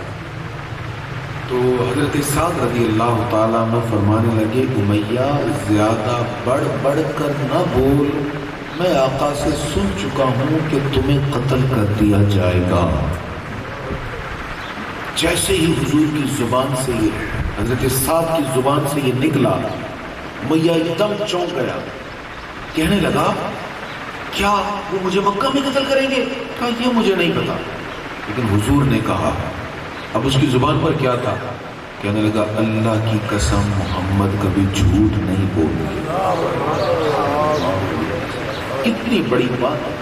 تو حضرت سعد رضی اللہ تعالیٰ عنہ فرمانے لگے امیہ زیادہ بڑھ بڑھ کر نہ بول، میں آقا سے سن چکا ہوں کہ تمہیں قتل کر دیا جائے گا۔ جیسے ہی حضور کی زبان سے یہ حضرت سعد کی زبان سے یہ نکلا، امیہ ایک دم چونک گیا، کہنے لگا کیا وہ مجھے مکہ میں قتل کریں گے؟ کہا یہ مجھے نہیں پتا، لیکن حضور نے کہا۔ اب اس کی زبان پر کیا تھا؟ کہنے لگا اللہ کی قسم محمد کبھی جھوٹ نہیں بولتے۔ کتنی بڑی بات!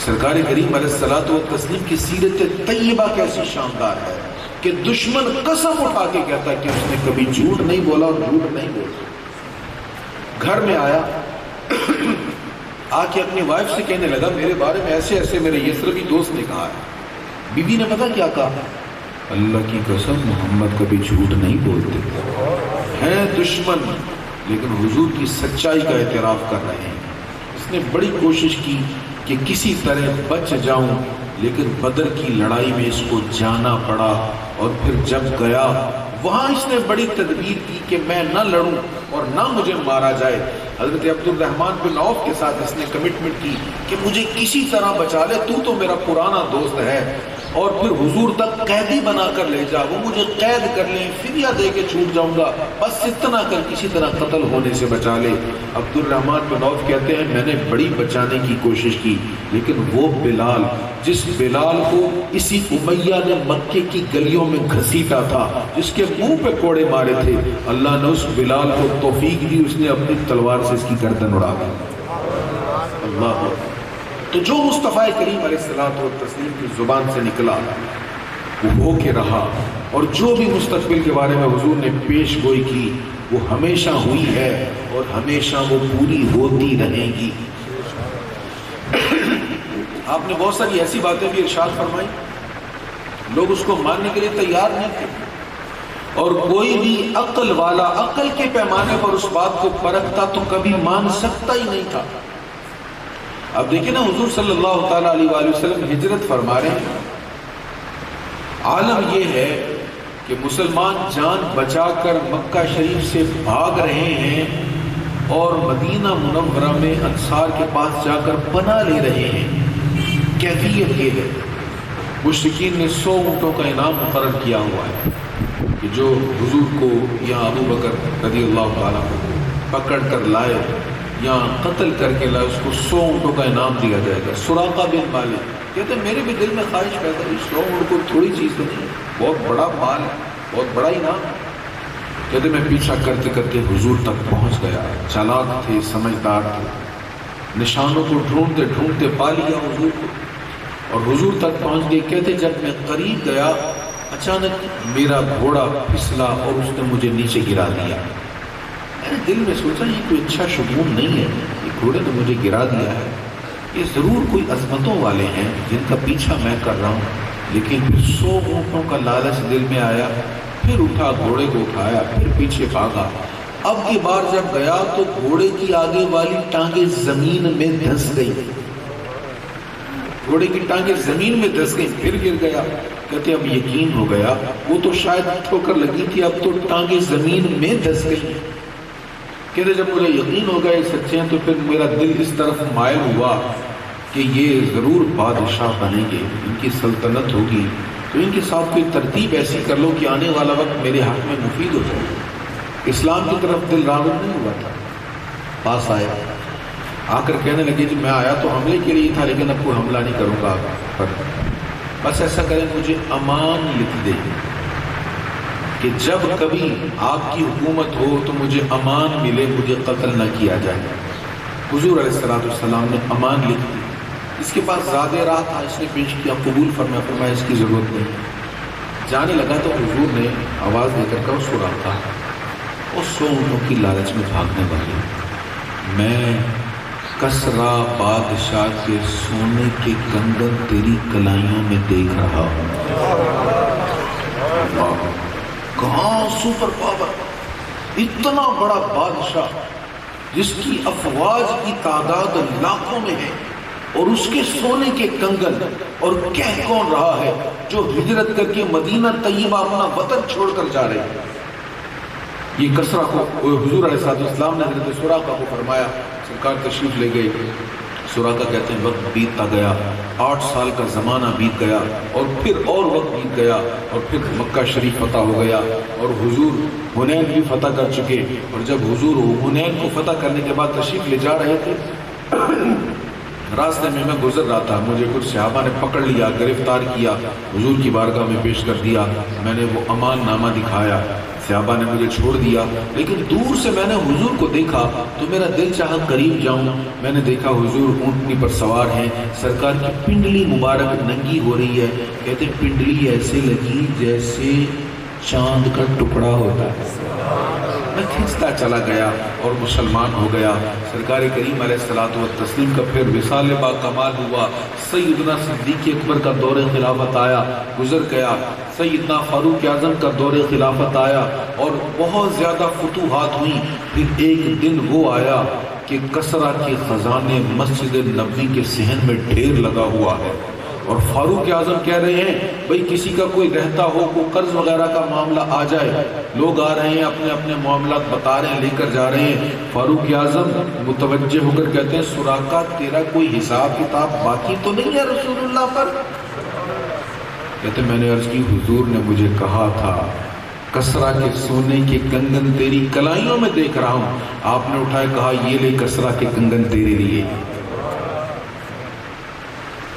سرکار کریم علیہ الصلوۃ والتسلیم کی سیرت طیبہ کیسی شاندار ہے کہ دشمن قسم اٹھا کے کہتا ہے کہ اس نے کبھی جھوٹ نہیں بولا اور جھوٹ نہیں بولا۔ گھر میں آیا، آ کے اپنی وائف سے کہنے لگا میرے بارے میں ایسے ایسے میرے یسربی دوست نے کہا ہے۔ بیوی نے پتا کیا کہا؟ اللہ کی قسم محمد کبھی جھوٹ نہیں بولتے، ہیں دشمن لیکن حضور کی سچائی کا اعتراف کر رہے ہیں۔ اس نے بڑی کوشش کی کہ کسی طرح بچ جاؤں، لیکن بدر کی لڑائی میں اس کو جانا پڑا، اور پھر جب گیا وہاں اس نے بڑی تدبیر کی کہ میں نہ لڑوں اور نہ مجھے مارا جائے۔ حضرت عبد الرحمن بن عوف کے ساتھ اس نے کمٹمنٹ کی کہ مجھے کسی طرح بچا لے، تو میرا پرانا دوست ہے، اور پھر حضور تک قیدی بنا کر لے جا، وہ مجھے قید کر لیں، فدیہ دے کے چھوٹ جاؤں گا، بس اتنا کر کسی طرح قتل ہونے سے بچا لے۔ عبد الرحمن بن عوف کہتے ہیں میں نے بڑی بچانے کی کوشش کی، لیکن وہ بلال، جس بلال کو اسی امیہ نے مکے کی گلیوں میں گھسیٹا تھا، جس کے منہ پہ کوڑے مارے تھے، اللہ نے اس بلال کو توفیق دی، اس نے اپنی تلوار سے اس کی گردن اڑا دی۔ اللہ! تو جو مصطفیٰ کریم علیہ الصلوۃ والتسلیم کی زبان سے نکلا وہ ہو کے رہا، اور جو بھی مستقبل کے بارے میں حضور نے پیش گوئی کی وہ ہمیشہ ہوئی ہے اور ہمیشہ وہ پوری ہوتی رہے گی۔ آپ نے بہت ساری ایسی باتیں بھی ارشاد فرمائی، لوگ اس کو ماننے کے لیے تیار نہیں تھے، اور کوئی بھی عقل والا عقل کے پیمانے پر اس بات کو پرکھتا تو کبھی مان سکتا ہی نہیں تھا۔ اب دیکھیں نا، حضور صلی اللہ تعالیٰ علیہ وآلہ وسلم ہجرت فرما رہے ہیں، عالم یہ ہے کہ مسلمان جان بچا کر مکہ شریف سے بھاگ رہے ہیں اور مدینہ منورہ میں انصار کے پاس جا کر پناہ لے رہے ہیں۔ کیفیت یہ ہے، مشرکین نے 100 اونٹوں کا انعام مقرر کیا ہوا ہے کہ جو حضور کو یہاں ابو بکر رضی اللہ تعالیٰ پکڑ کر لائے، یا قتل کر کے لائے، اس کو 100 اونٹوں کا انعام دیا جائے گا۔ سراقہ بن مالک کہتے ہیں میرے بھی دل میں خواہش پیدا ہوئی، 100 اونٹ کو تھوڑی چیز تو نہیں، بہت بڑا مال ہے، بہت بڑا انعام۔ کہتے میں پیچھا کرتے کرتے حضور تک پہنچ گیا، چالاک تھے، سمجھدار تھے، نشانوں کو ڈھونڈتے ڈھونڈتے پا لیا حضور کو، اور حضور تک پہنچ گئے۔ کہتے جب میں قریب گیا اچانک میرا گھوڑا پھسلا اور اس نے مجھے نیچے گرا دیا۔ میں نے دل میں سوچا یہ کوئی اچھا شگون نہیں ہے، یہ گھوڑے نے مجھے گرا دیا ہے، یہ ضرور کوئی عظمتوں والے ہیں جن کا پیچھا میں کر رہا ہوں۔ لیکن پھر 100 اونٹوں کا لالچ دل میں آیا، پھر اٹھا، گھوڑے کو اٹھایا، پھر پیچھے بھاگا۔ اب کی بار جب گیا تو گھوڑے کی آگے والی ٹانگیں زمین میں دھس گئی، گھوڑے کی ٹانگیں زمین میں دھس گئی، پھر گر گیا۔ کہتے اب یقین ہو گیا، وہ تو شاید ٹھوکر لگی تھی، اب تو ٹانگیں زمین میں دھس گئی۔ کہتے جب مجھے یقین ہو گیا یہ سچے ہیں تو پھر میرا دل اس طرف مائل ہوا کہ یہ ضرور بادشاہ بنیں گے، ان کی سلطنت ہوگی، تو ان کے ساتھ کوئی ترتیب ایسی کر لو کہ آنے والا وقت میرے حق میں مفید ہو جائے۔ اسلام کی طرف دل راغب نہیں ہوا تھا۔ پاس آیا، آ کر کہنے لگے جی میں آیا تو حملے کے لیے تھا لیکن اب کوئی حملہ نہیں کروں گا پر بس ایسا کریں مجھے امان لکھ دے کہ جب کبھی آپ کی حکومت ہو تو مجھے امان ملے، مجھے قتل نہ کیا جائے۔ حضور علیہ السلام نے امان لکھ دی۔ اس کے پاس زیادہ راہ تھا، اس نے پیش کیا، قبول فرمایا اس کی ضرورت نہیں۔ جانے لگا تو حضور نے آواز دے کر کہا سراقہ، اس 100 اونٹوں کی لالچ میں بھاگنے والی میں کسرا بادشاہ کے سونے کے کنگن تیری کلائیوں میں دیکھ رہا ہوں۔ کہاں سپر پاور، اتنا بڑا بادشاہ جس کی افواج کی تعداد لاکھوں میں ہے، اور اس کے سونے کے کنگن، اور کہہ کون رہا ہے جو ہجرت کر کے مدینہ طیبہ اپنا وطن چھوڑ کر جا رہے ہیں۔ یہ کسرا کو حضور علیہ السلام نے حضرت سراقہ کو فرمایا، سرکار تشریف لے گئے۔ سراقہ کہتے ہیں وقت بیتتا گیا، 8 سال کا زمانہ بیت گیا، اور پھر اور وقت بیت گیا، اور پھر مکہ شریف فتح ہو گیا، اور حضور حنین بھی فتح کر چکے۔ اور جب حضور حنین کو فتح کرنے کے بعد تشریف لے جا رہے تھے، راستے میں گزر رہا تھا، مجھے کچھ صحابہ نے پکڑ لیا، گرفتار کیا، حضور کی بارگاہ میں پیش کر دیا۔ میں نے وہ امان نامہ دکھایا، صحابہ نے مجھے چھوڑ دیا، لیکن دور سے میں نے حضور کو دیکھا تو میرا دل چاہا قریب جاؤں۔ میں نے دیکھا حضور اونٹنی پر سوار ہیں، سرکار کی پنڈلی مبارک ننگی ہو رہی ہے۔ کہتے پنڈلی ایسے لگی جیسے چاند کا ٹکڑا ہوتا ہے۔ میں کھنچتا چلا گیا اور مسلمان ہو گیا۔ سرکار کریم علیہ الصلوۃ والتسلیم کا پھر وصال با کمال ہوا۔ سیدنا صدیق اکبر کا دور خلافت آیا، گزر گیا۔ سیدنا فاروق اعظم کا دور خلافت آیا، اور بہت زیادہ فتوحات ہوئیں۔ پھر ایک دن وہ آیا کہ کسرا کے خزانے مسجد نبوی کے صحن میں ڈھیر لگا ہوا ہے، اور فاروق اعظم کہہ رہے ہیں بھئی کسی کا کوئی رہتا ہو، کوئی قرض وغیرہ کا معاملہ آ جائے، لوگ آ رہے ہیں اپنے اپنے معاملات بتا رہے ہیں، لے کر جا رہے ہیں۔ فاروق اعظم متوجہ ہو کر کہتے ہیں سراقہ تیرا کوئی حساب کتاب باقی تو نہیں ہے رسول اللہ پر؟ کہتے میں نے عرض کی حضور نے مجھے کہا تھا کسرا کے سونے کے کنگن تیری کلائیوں میں دیکھ رہا ہوں۔ آپ نے اٹھائے کہا یہ لے کسرا کے کنگن تیرے لیے۔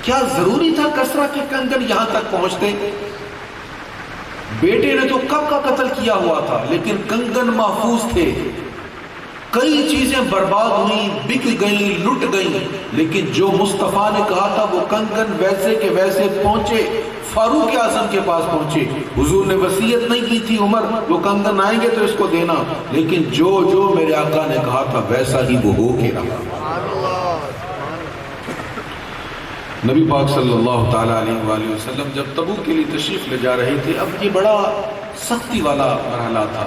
کیا ضروری تھا کسرا کے کنگن یہاں تک پہنچتے؟ بیٹے نے تو کب کا قتل کیا ہوا تھا، لیکن کنگن محفوظ تھے۔ کئی چیزیں برباد ہوئیں، بک گئیں، لٹ گئیں، لیکن جو مصطفیٰ نے کہا تھا وہ کنگن ویسے کے ویسے پہنچے، فاروق اعظم کے پاس پہنچے۔ حضور نے وصیت نہیں کی تھی عمر وہ کنگن آئیں گے تو اس کو دینا، لیکن جو میرے آقا نے کہا تھا ویسا ہی وہ ہو کے رہا۔ نبی پاک صلی اللہ تعالیٰ علیہ وآلہ وسلم جب تبوک کے لیے تشریف لے جا رہے تھے، اب یہ بڑا سختی والا مرحلہ تھا،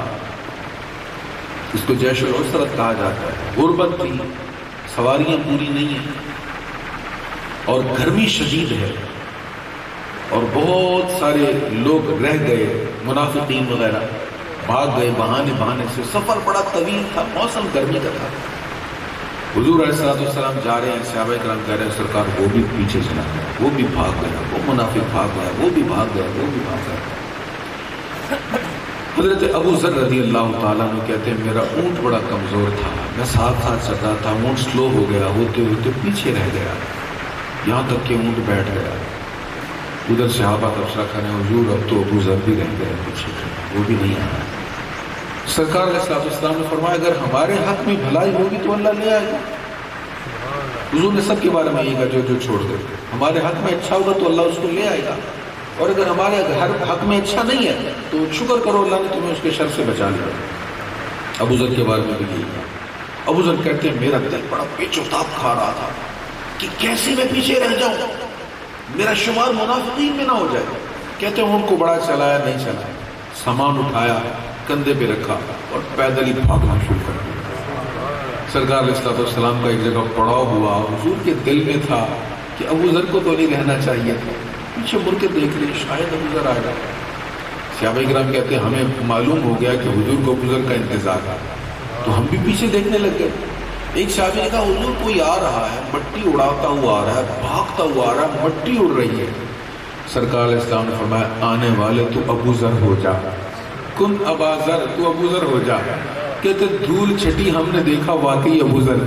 اس کو جیش العسرت کہا جاتا ہے۔ غربت تھی، سواریاں پوری نہیں ہیں، اور گرمی شدید ہے، اور بہت سارے لوگ رہ گئے، منافقین وغیرہ بھاگ گئے بہانے سے۔ سفر بڑا طویل تھا، موسم گرمی کا تھا۔ حضور علیہ السلام جا رہے ہیں، صحابہ کرام کہہ رہے ہیں سرکار وہ بھی پیچھے چلا گیا، وہ بھی بھاگ گیا، وہ منافق بھاگ گیا، وہ بھی بھاگ گیا، وہ بھی بھاگ گیا۔ حضرت ابو ذر رضی اللہ تعالیٰ عنہ کہتے ہیں میرا اونٹ بڑا کمزور تھا، میں ساتھ ساتھ چل رہا تھا، اونٹ سلو ہو گیا، ہوتے ہوتے پیچھے رہ گیا، یہاں تک کہ اونٹ بیٹھ گیا۔ ادھر صحابہ تبصرہ کریں حضور اب تو ابو ذر بھی رہ گئے پیچھے، وہ بھی نہیں آیا۔ سرکار علیہ الصلوۃ والسلام نے فرمایا اگر ہمارے حق میں بھلائی ہوگی تو اللہ لے آئے گا۔ حضور نے سب کے بارے میں یہ کہا جو چھوڑ دے، ہمارے حق میں اچھا ہوگا تو اللہ اس کو لے آئے گا، اور اگر ہمارے حق میں اچھا نہیں ہے تو شکر کرو اللہ نے تمہیں اس کے شر سے بچا لیا۔ ابو ذر کے بارے میں بھی یہی کہا۔ ابو ذر کہتے ہیں میرا دل بڑا پیچ و تاب کھا رہا تھا کہ کیسے میں پیچھے رہ جاؤں، میرا شمار منافقین میں نہ ہو جائے۔ کہتے ہیں ان کو بڑا چلایا نہیں چلایا، سامان اٹھایا کندھے پہ رکھا اور پیدل ہی بھاگنا شروع کر دیا۔ سرکار علیہ الصلوۃ والسلام کا ایک جگہ پڑاؤ ہوا، حضور کے دل میں تھا کہ ابو ذر کو تو نہیں رہنا چاہیے تھا، پیچھے مڑ کے دیکھ لیں شاید ابو ذر آئے گا۔ صحابہ کرام کہتے ہیں ہمیں معلوم ہو گیا کہ حضور کو ابو ذر کا انتظار ہے، تو ہم بھی پیچھے دیکھنے لگ گئے۔ ایک صحابی نے کہا حضور کوئی آ رہا ہے، مٹی اڑاتا ہوا آ رہا ہے، بھاگتا ہوا آ رہا ہے، مٹی اڑ رہی ہے۔ سرکار علیہ السلام نے فرمایا آنے والے تو ابو ذر ہو جا، کن ابا ذر، تو ابو ذر ہو جا۔ کہتے دھول چھٹی ہم نے دیکھا واقعی ابو ذر۔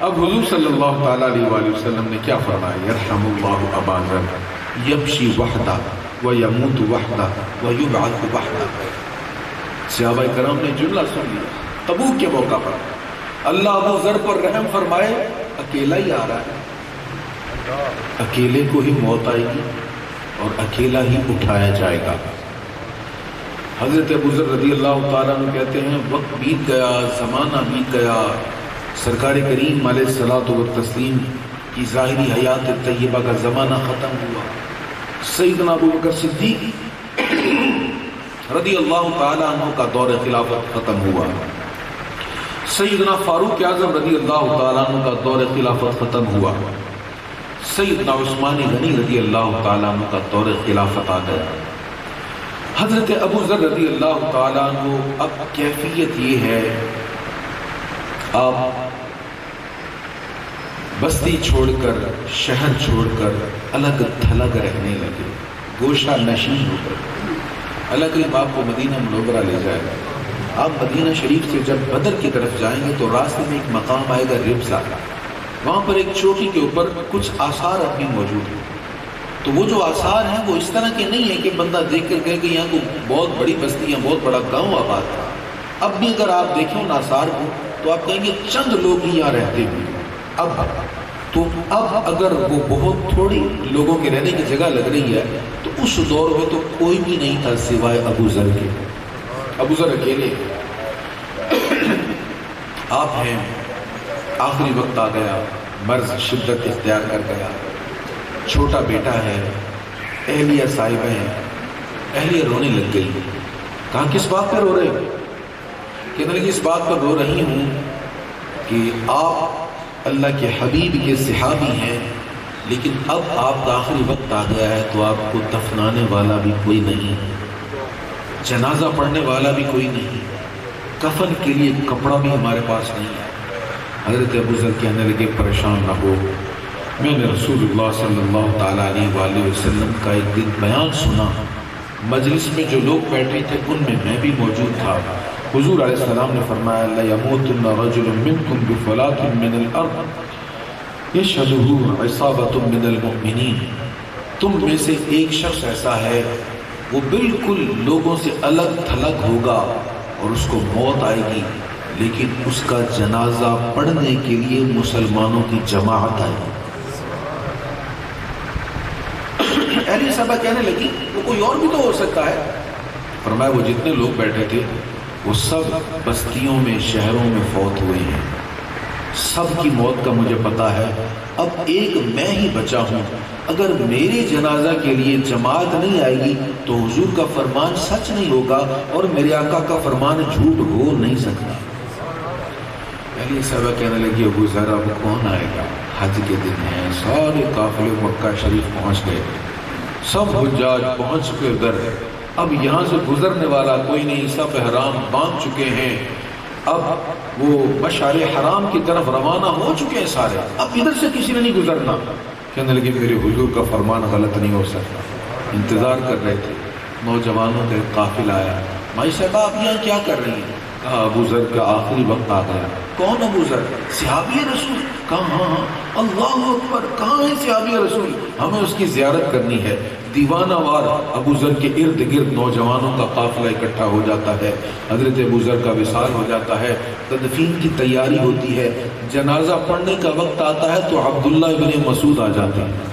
اب حضور صلی اللہ تعالیٰ علیہ وآلہ وسلم نے کیا فرمایا، یرحم اللہ ابا ذر یمشی وحدہ ویموت وحدہ ویبعث وحدہ۔ صحابہ کرام نے جملہ سن لیا تبوک کے موقع پر، اللہ ابو ذر پر رحم فرمائے، اکیلا ہی آ رہا ہے، اکیلے کو ہی موت آئے گی اور اکیلا ہی اٹھایا جائے گا۔ حضرت ابو ذر رضی اللہ تعالیٰ عنہ کہتے ہیں وقت بیت گیا، زمانہ بیت گیا، سرکار کریم علیہ الصلوۃ والتسلیم کی ظاہری حیات طیبہ کا زمانہ ختم ہوا، سیدنا ابو بکر صدیق رضی اللہ تعالیٰ عنہ کا دور خلافت ختم ہوا، سیدنا فاروق اعظم رضی اللہ تعالیٰ عنہ کا دور خلافت ختم ہوا، سیدنا عثمان غنی رضی اللہ تعالیٰ عنہ کا دور خلافت آ گیا۔ حضرت ابو ذر رضی اللہ تعالیٰ عنہ اب کیفیت یہ ہے، آپ بستی چھوڑ کر شہر چھوڑ کر الگ تھلگ رہنے لگے، گوشہ نشین ہو کر۔ اللہ کریم آپ کو مدینہ منورہ لے جائے گا، آپ مدینہ شریف سے جب بدر کی طرف جائیں گے تو راستے میں ایک مقام آئے گا ربزہ، وہاں پر ایک چوٹی کے اوپر کچھ آثار اب بھی موجود ہیں۔ تو وہ جو آثار ہیں وہ اس طرح کے نہیں ہیں کہ بندہ دیکھ کر کہے کہ یہاں کو بہت بڑی بستی ہے، بہت بڑا گاؤں آباد تھا۔ اب بھی اگر آپ دیکھیں ان آثار کو تو آپ کہیں گے چند لوگ ہی یہاں رہتے ہیں۔ اب اگر وہ بہت تھوڑی لوگوں کے رہنے کی جگہ لگ رہی ہے تو اس دور میں تو کوئی بھی نہیں تھا سوائے ابو ذر کے۔ ابو ذر اکیلے آپ ہیں، آخری وقت آ گیا، مرض شدت اختیار کر گیا، چھوٹا بیٹا ہے، اہلیہ صاحبہ ہیں، اہلیہ رونے لگ گئی۔ کہاں کس بات پر رو رہے ہو؟ کہنے لگی اس بات پر رو رہی ہوں کہ آپ اللہ کے حبیب کے صحابی ہیں، لیکن اب آپ کا آخری وقت آ گیا ہے تو آپ کو دفنانے والا بھی کوئی نہیں، جنازہ پڑھنے والا بھی کوئی نہیں، کفن کے لیے کپڑا بھی ہمارے پاس نہیں ہے۔ حضرت ابو ذر کہنے لگے پریشان نہ ہو، میں نے رسول اللہ صلی اللہ تعالیٰ علیہ وآلہ وسلم کا ایک دن بیان سنا، مجلس میں جو لوگ بیٹھے تھے ان میں بھی موجود تھا۔ حضور علیہ السلام نے فرمایا لَيَمُوتُنَّ رَجُلٌ مِّنْكُمْ بِفَلَاةٍ مِّنَ الْأَرْضِ يَشْهَدُهُ عِصَابَةٌ مِّنَ الْمُؤْمِنِينَ، تم میں سے ایک شخص ایسا ہے وہ بالکل لوگوں سے الگ تھلگ ہوگا اور اس کو موت آئے گی، لیکن اس کا جنازہ پڑھنے کے لیے مسلمانوں کی جماعت آئے گی۔ اہلیہ صاحبہ کہنے لگی وہ کوئی اور بھی تو ہو سکتا ہے۔ فرمایا وہ جتنے لوگ بیٹھے تھے وہ سب بستیوں میں شہروں میں فوت ہوئے ہیں، سب کی موت کا مجھے پتا ہے، اب ایک میں ہی بچا ہوں، اگر میرے جنازہ کے لیے جماعت نہیں آئے گی تو حضور کا فرمان سچ نہیں ہوگا اور میرے آقا کا فرمان جھوٹ ہو نہیں سکتا۔ اہلیہ صاحبہ کہنے لگی ابو ذر اب کون آئے گا، حج کے دن ہیں، سارے قافلے مکہ شریف پہنچ گئے، سب حجاج پہنچ چکے ادھر، اب یہاں سے گزرنے والا کوئی نہیں، سب احرام باندھ چکے ہیں، اب وہ مشعر حرام کی طرف روانہ ہو چکے ہیں سارے، اب ادھر سے کسی نے نہیں گزرنا۔ کہنے لگے میرے حضور کا فرمان غلط نہیں ہو سکتا، انتظار کر رہے تھے، نوجوانوں کا ایک قافلہ آیا. مائی صاحبہ آپ یہاں کیا کر رہی ہیں؟ کہا ابو ذر کا آخری وقت آ گیا. کون ابو ذر؟ صحابی رسول. کہا ہاں ہاں. اللہ اکبر، کہاں ہے صحابی رسول؟ ہمیں اس کی زیارت کرنی ہے. دیوانہ وار ابو ذر کے ارد گرد نوجوانوں کا قافلہ اکٹھا ہو جاتا ہے. حضرت ابو ذر کا وصال ہو جاتا ہے، تدفین کی تیاری ہوتی ہے، جنازہ پڑھنے کا وقت آتا ہے تو عبداللہ ابن مسعود آ جاتے ہیں.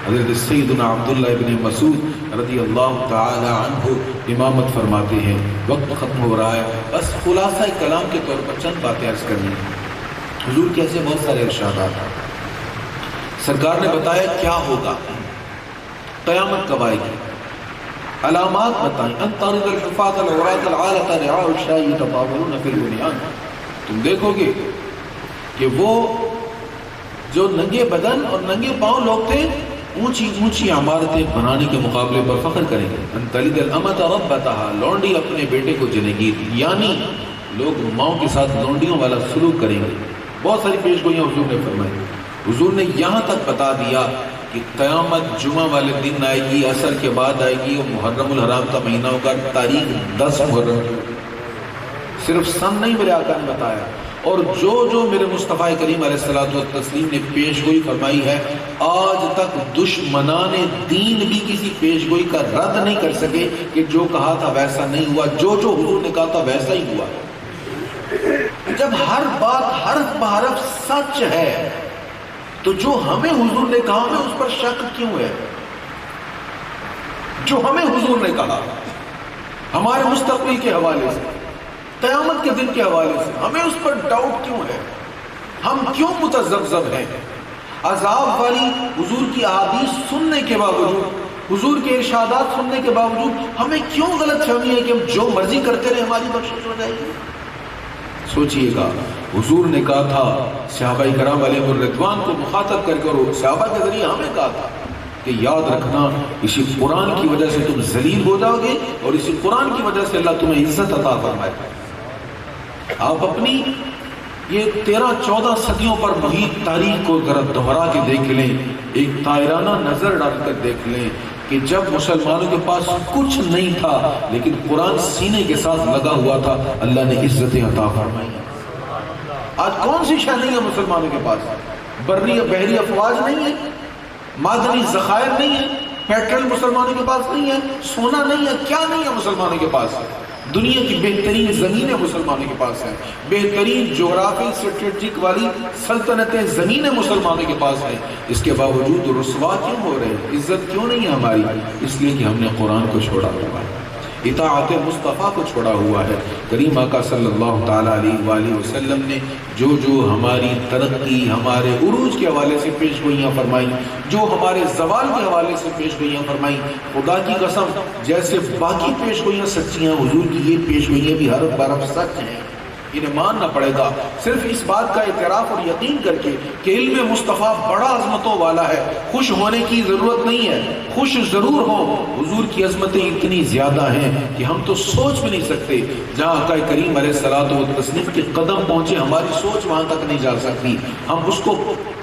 حضرت سیدنا عبداللہ ابن مسعود رضی اللہ تعالی عنہ امامت فرماتے ہیں. وقت ختم ہو رہا ہے، بس خلاصہ کلام کے طور پر چند باتیں عرض کرنی ہیں. حضور کے ایسے بہت سارے ارشادات. سرکار نے بتایا کیا ہوگا، قیامت کب آئے گی، علامات بتائیں. ان طارد الحفاظ العراۃ العالۃ رعاء الشاء يتطاولون فی البنیان. تم دیکھو گے کہ وہ جو ننگے بدن اور ننگے پاؤں لوگ تھے اونچی اونچی عمارتیں بنانے کے مقابلے پر فخر کریں گے. ان تلد الامۃ ربتها، لونڈی اپنے بیٹے کو جنے گی، یعنی لوگ ماؤں کے ساتھ لونڈیوں والا سلوک کریں گے. بہت ساری پیش گوئیاں حضور نے فرمائی. حضور نے یہاں تک بتا دیا کہ قیامت جمعہ والے دن آئے گی، عصر کے بعد آئے گی، اور محرم الحرام کا مہینہ ہوگا، تاریخ 10 محرم. صرف سن نہیں میرے آقا نے بتایا. اور جو میرے مصطفیٰ کریم علیہ الصلوۃ والتسلیم نے پیش گوئی فرمائی ہے، آج تک دشمنان دین بھی کسی پیش گوئی کا رد نہیں کر سکے کہ جو کہا تھا ویسا نہیں ہوا، جو حضور نے کہا تھا ویسا ہی ہوا. جب ہر بات حرف بحرف سچ ہے تو جو ہمیں حضور نے کہا ہمیں اس پر شک کیوں ہے؟ جو ہمیں حضور نے کہا ہمارے مستقبل کے حوالے سے، قیامت کے دن کے حوالے سے، ہمیں اس پر ڈاؤٹ کیوں ہے؟ ہم کیوں متذبذب ہیں؟ عذاب والی حضور کی احادیث سننے کے باوجود، حضور کے ارشادات سننے کے باوجود ہمیں کیوں غلط فہمی ہے کہ ہم جو مرضی کرتے رہے ہماری بخشش ہو جائے گی؟ سوچئے گا، حضور نے کہا تھا صحابہ کرام علیہ الرضوان کو مخاطب کر کے، اور صحابہ کے ذریعے ہمیں کہا تھا کہ یاد رکھنا اسی قرآن کی وجہ سے تم ذلیل ہو جاؤ گے، اور اسی قرآن کی وجہ سے اللہ تمہیں عزت عطا فرمائے. آپ اپنی یہ 13-14 صدیوں پر محیط تاریخ کو ذرا دوہرا کے دیکھ لیں، ایک طائرانہ نظر ڈال کر دیکھ لیں کہ جب مسلمانوں کے پاس کچھ نہیں تھا لیکن قرآن سینے کے ساتھ لگا ہوا تھا، اللہ نے عزتیں عطا فرمائی. آج کون سی شے نہیں ہے مسلمانوں کے پاس؟ بری بحری افواج نہیں ہے، معدنی ذخائر نہیں ہے، پیٹرول مسلمانوں کے پاس نہیں ہے، سونا نہیں ہے، کیا نہیں ہے مسلمانوں کے پاس؟ دنیا کی بہترین زمینیں مسلمانوں کے پاس ہیں، بہترین جغرافی اسٹریٹجک والی سلطنتیں زمینیں مسلمانوں کے پاس ہیں. اس کے باوجود رسوا کیوں ہو رہے ہیں؟ عزت کیوں نہیں ہے ہماری؟ اس لیے کہ ہم نے قرآن کو چھوڑا ہوا ہے، اطاعت مصطفیٰ کو چھوڑا ہوا ہے. کریم آقا صلی اللہ تعالیٰ علیہ وآلہ وسلم نے جو ہماری ترقی، ہمارے عروج کے حوالے سے پیش گوئیاں فرمائی، جو ہمارے زوال کے حوالے سے پیش گوئیاں فرمائی، خدا کی قسم جیسے باقی پیش گوئیاں سچی ہیں، حضور کی یہ پیش گوئیاں بھی حرف برف سچ ہیں. انہیں ماننا پڑے گا، صرف اس بات کا اعتراف اور یقین کر کے کہ علم مصطفیٰ بڑا عظمتوں والا ہے. خوش ہونے کی ضرورت نہیں ہے، خوش ضرور ہوں. حضور کی عظمتیں اتنی زیادہ ہیں کہ ہم تو سوچ بھی نہیں سکتے. جہاں آقا کریم علیہ الصلوۃ والتسلیم کے قدم پہنچے ہماری سوچ وہاں تک نہیں جا سکتی، ہم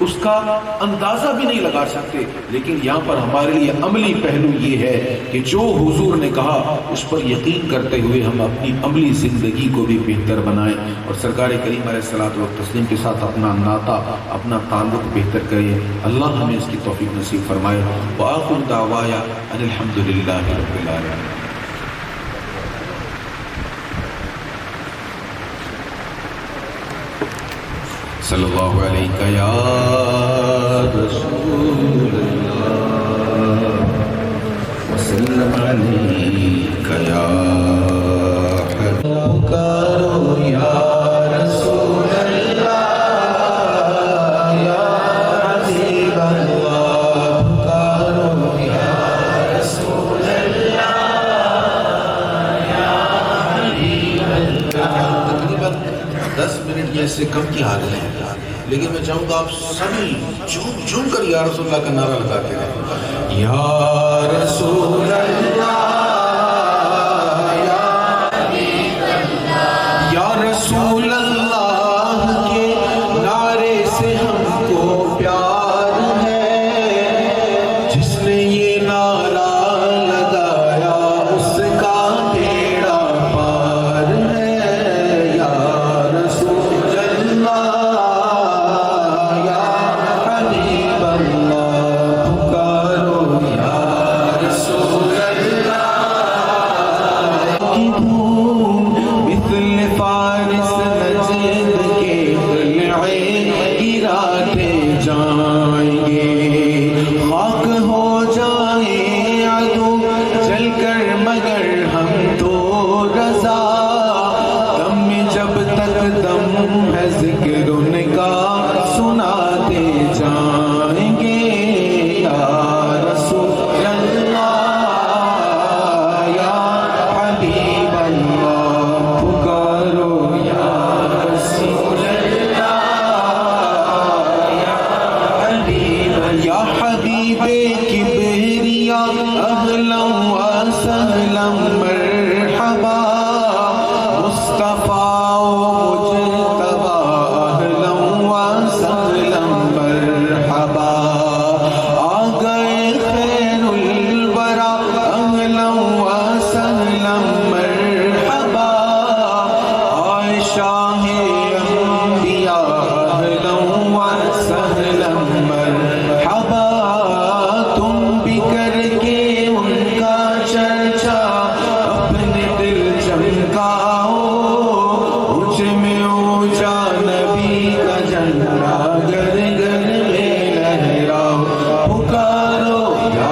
اس کا اندازہ بھی نہیں لگا سکتے. لیکن یہاں پر ہمارے لیے عملی پہلو یہ ہے کہ جو حضور نے کہا اس پر یقین کرتے ہوئے ہم اپنی عملی زندگی کو بھی بہتر بنائیں اور سرکار کریم علیہ الصلوۃ والتسلیم کے ساتھ اپنا ناطہ، اپنا تعلق بہتر کریں. اللہ ہمیں اس کی توفیق نصیب فرمائے. وآخر دعوایا ان الحمد للہ رب العالمین. صلی اللہ علیہ یا رسول اللہ وسلم علیک یا پکارو یا رسول اللہ یا حبیب اللہ، پکارو یا رسول اللہ یا حبیب اللہ. تقریباً 10 منٹ یا اس سے کم کی حالت ہے، لیکن میں چاہوں گا آپ سبھی جھوم کر یا رسول اللہ کا نعرہ لگاتے رہیں. یا رسول اللہ رسول اللہ کے نعرے سے ہم کو پیار ہے، جس نے یہ نعرہ کا اہلا و سہلا مرحبا مصطفیٰ و مجتبیٰ اہلا و سہلا مرحبا آ گئے خیر الورا اہلا و سہلا مرحبا آئے شاہ انبیاء اہلا و سہلا مرحبا تم بھی کر کے ان کا چرچا اپنے دل چمکاؤ اونچ میں اونچا نبی کا جھنڈا گر گر میں لہراؤ پکارو یا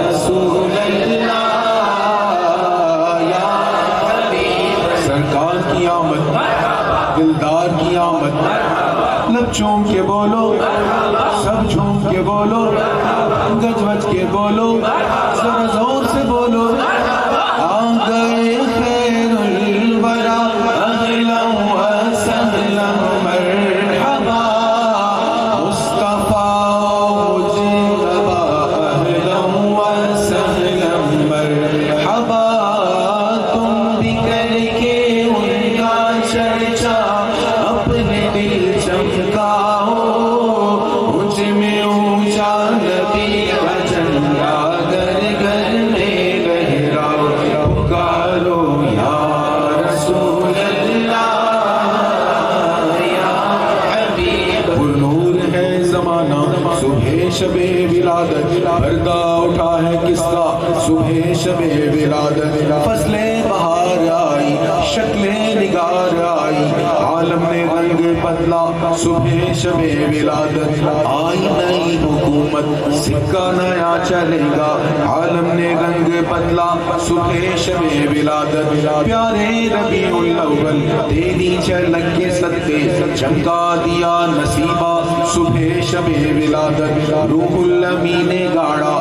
رسول اللہ یا حبیب سرکار کی آمد دلدار کی آمد لب چوم کے بولو سب جھوم کے بولو گج وج کے بولو ذرا زور سے بولو آ گئے خیر الورا اہلا و سہلا مرحبا مصطفیٰ و مجتبیٰ اہلا و سہلا مرحبا تم بھی کر کے ان کا چرچا اپنے دل چمکاؤ اونچ میں اونچا نبی کا جھنڈا گر گر میں لہراؤ پکارو یا رسول اللہ یا حبیب نور ہے زمانہ صبح شب ولادت پردہ اٹھا ہے کس کا صبح شب ولادت فصل بہار آئی شکل نگار آئی عالم نے رنگ بدلا صبح شب ولادت آئی نئی حکومت سکہ نیا چلے گا عالم نے رنگ بدلا صبح شب ولادت پیارے ربیع الاول تیری جھلک کے صدقے چمکا دیا نصیبہ صبح شب ولادت روح الامین نے گاڑا